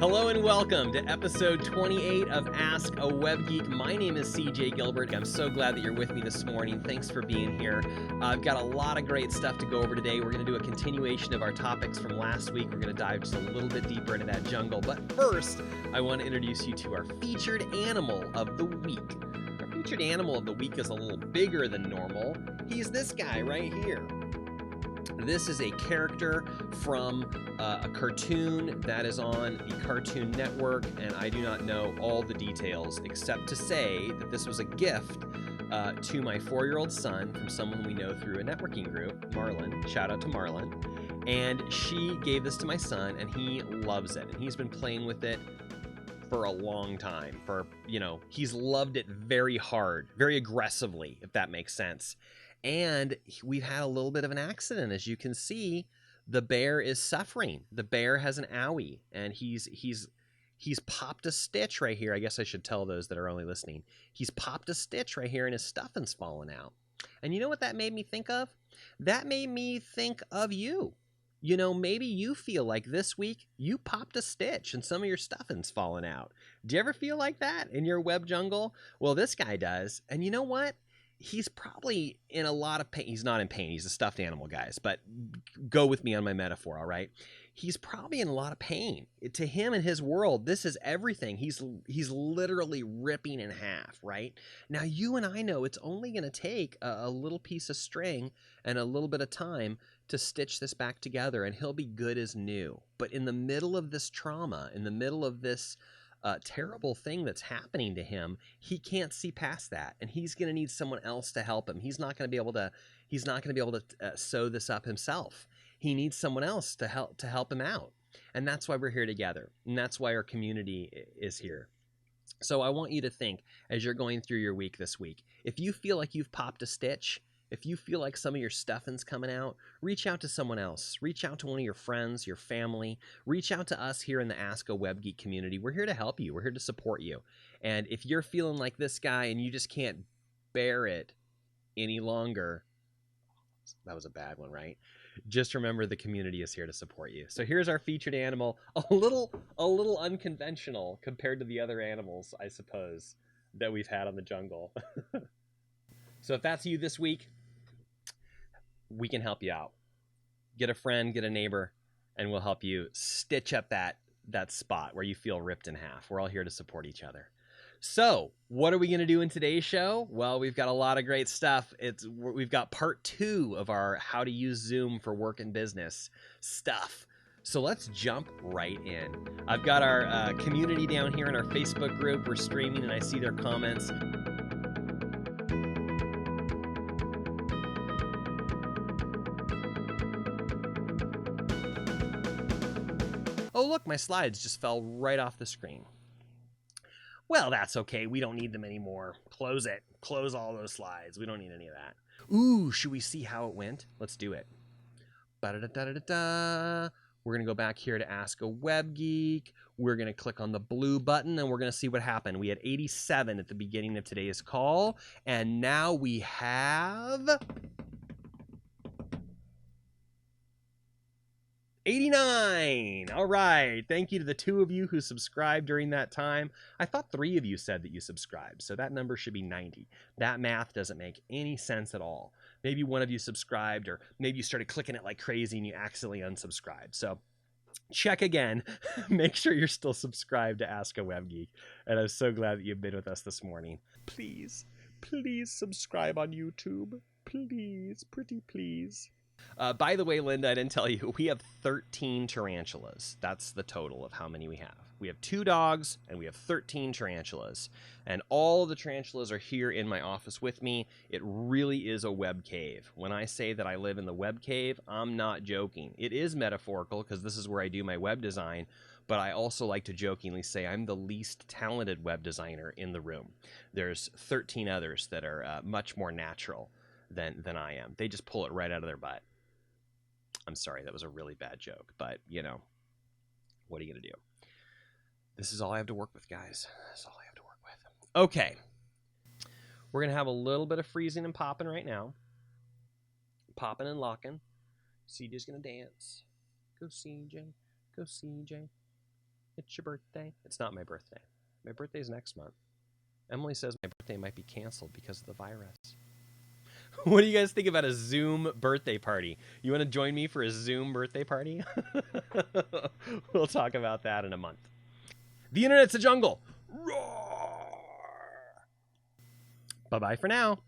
Hello and welcome to episode 28 of Ask A Web Geek. My name is CJ Gilbert. I'm so glad that you're with me this morning. Thanks for being here. I've got a lot of great stuff to go over today. We're going to do a continuation of our topics from last week. We're going to dive just a little bit deeper into that jungle. But first, I want to introduce you to our featured animal of the week. Our featured animal of the week is a little bigger than normal. He's this guy right here. This is a character from a cartoon that is on the Cartoon Network, and I do not know all the details except to say that this was a gift to my 4-year-old son from someone we know through a networking group, Marlon. Shout out to Marlon. And she gave this to my son, and he loves it. And he's been playing with it for a long time. He's loved it very hard, very aggressively, if that makes sense. And we've had a little bit of an accident. As you can see, the bear is suffering. The bear has an owie, and he's popped a stitch right here. I guess I should tell those that are only listening. He's popped a stitch right here, and his stuffin's fallen out. And you know what that made me think of? That made me think of you. You know, maybe you feel like this week you popped a stitch and some of your stuffin's fallen out. Do you ever feel like that in your web jungle? Well, this guy does. And you know what? He's probably in a lot of pain. He's not in pain. He's a stuffed animal, guys. But go with me on my metaphor, all right? He's probably in a lot of pain. To him and his world, this is everything. He's literally ripping in half, right? Now, you and I know it's only going to take a little piece of string and a little bit of time to stitch this back together, and he'll be good as new. But in the middle of this trauma, in the middle of this terrible thing that's happening to him, he can't see past that, and he's going to need someone else to help him. He's not going to be able to sew this up himself. He needs someone else to help him out, and that's why we're here together, and that's why our community is here. So I want you to think, as you're going through your week this week, if you feel like you've popped a stitch, if you feel like some of your stuffin's coming out, reach out to someone else. Reach out to one of your friends, your family. Reach out to us here in the Ask A Web Geek community. We're here to help you. We're here to support you. And if you're feeling like this guy and you just can't bear it any longer, that was a bad one, right? Just remember the community is here to support you. So here's our featured animal, a little unconventional compared to the other animals, I suppose, that we've had on the jungle. So if that's you this week, we can help you out. Get a friend, get a neighbor, and we'll help you stitch up that spot where you feel ripped in half. We're all here to support each other. So what are we going to do in today's show? Well, we've got a lot of great stuff. We've got part 2 of our how to use Zoom for work and business stuff. So let's jump right in. I've got our community down here in our Facebook group. We're streaming, and I see their comments. Oh, look, my slides just fell right off the screen. Well, that's okay. We don't need them anymore. Close it. Close all those slides. We don't need any of that. Ooh, should we see how it went? Let's do it. Ba-da-da-da-da-da. We're going to go back here to Ask a Web Geek. We're going to click on the blue button, and we're going to see what happened. We had 87 at the beginning of today's call, and now we have 89. All right. Thank you to the 2 of you who subscribed during that time. I thought 3 of you said that you subscribed, so that number should be 90. That math doesn't make any sense at all. Maybe one of you subscribed, or maybe you started clicking it like crazy and you accidentally unsubscribed. So check again. Make sure you're still subscribed to Ask a Web Geek. And I'm so glad that you've been with us this morning. Please subscribe on YouTube. Please, pretty please. By the way, Linda, I didn't tell you, we have 13 tarantulas. That's the total of how many we have. We have 2 dogs, and we have 13 tarantulas. And all of the tarantulas are here in my office with me. It really is a web cave. When I say that I live in the web cave, I'm not joking. It is metaphorical, because this is where I do my web design, but I also like to jokingly say I'm the least talented web designer in the room. There's 13 others that are much more natural than I am. They just pull it right out of their butt. I'm sorry, that was a really bad joke, but, you know, what are you going to do? This is all I have to work with, guys. This is all I have to work with. Okay. We're going to have a little bit of freezing and popping right now. Popping and locking. CJ's going to dance. Go CJ. Go CJ. It's your birthday. It's not my birthday. My birthday's next month. Emily says my birthday might be canceled because of the virus. What do you guys think about a Zoom birthday party? You want to join me for a Zoom birthday party? We'll talk about that in a month. The internet's a jungle. Roar! Bye-bye for now.